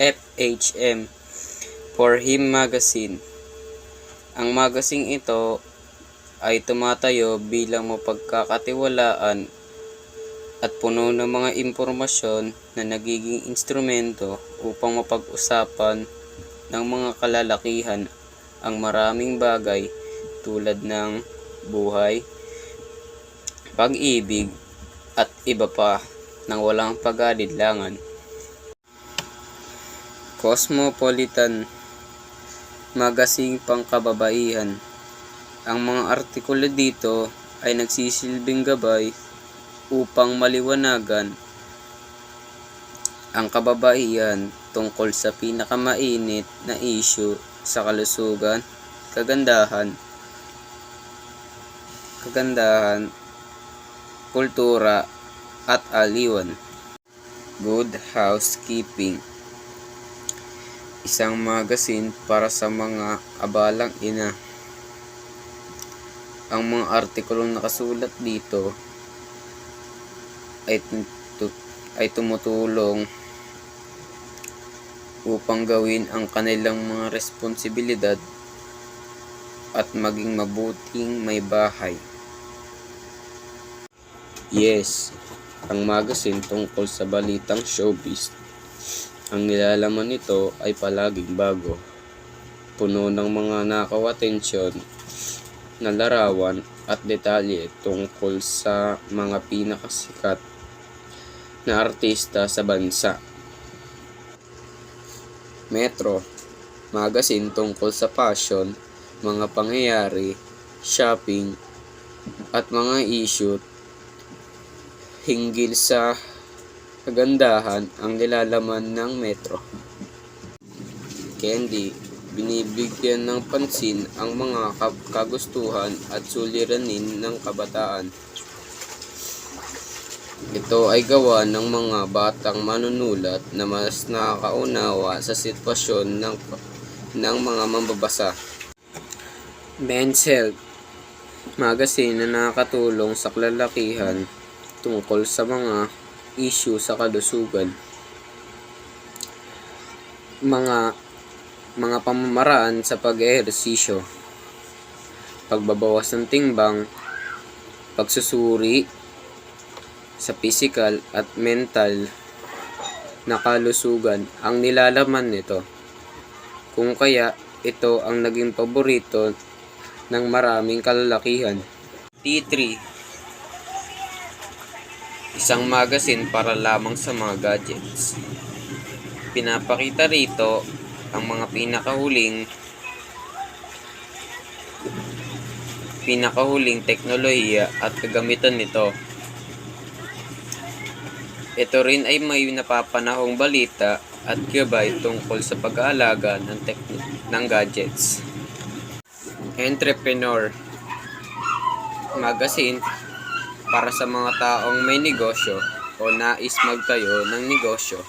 FHM for Him Magazine. Ang magazine ito ay tumatayo bilang mapagkakatiwalaan at puno ng mga impormasyon na nagiging instrumento upang mapag-usapan ng mga kalalakihan ang maraming bagay tulad ng buhay, pag-ibig at iba pa nang walang pag-aalinlangan. Cosmopolitan Magazine pangkababaihan. Ang mga artikulo dito ay nagsisilbing gabay upang maliwanagan ang kababaihan tungkol sa pinakamainit na issue sa kalusugan, kagandahan, kultura at aliwan. Good Housekeeping. Isang magazine para sa mga abalang ina. Ang mga artikulong nakasulat dito ay tumutulong upang gawin ang kanilang mga responsibilidad at maging mabuting may bahay. Yes, ang magazine tungkol sa balitang showbiz. Ang nilalaman nito ay palaging bago, puno ng mga nakakawatensyon na larawan at detalye tungkol sa mga pinakasikat na artista sa bansa. Metro, magazine tungkol sa fashion, mga pangyayari, shopping, at mga issue hinggil sa kagandahan ang nilalaman ng Metro. Candy, binibigyan ng pansin ang mga kagustuhan at suliranin ng kabataan. Ito ay gawa ng mga batang manunulat na mas nakakaunawa sa sitwasyon ng mga mambabasa. Men's Health, magazine na nakakatulong sa kalalakihan tungkol sa mga issue sa kalusugan. Mga pamamaraan sa pag-ehersisyo, pagbabawas ng timbang, pagsusuri sa physical at mental na kalusugan ang nilalaman nito. Kung kaya ito ang naging paborito ng maraming kalalakihan. T3, isang magazine para lamang sa mga gadgets. Pinapakita rito ang mga pinakahuling teknolohiya at kagamitan nito. Ito rin ay may napapanahong balita at gabay tungkol sa pag-aalaga ng gadgets. Entrepreneur, magazine para sa mga taong may negosyo o nais magtayo ng negosyo.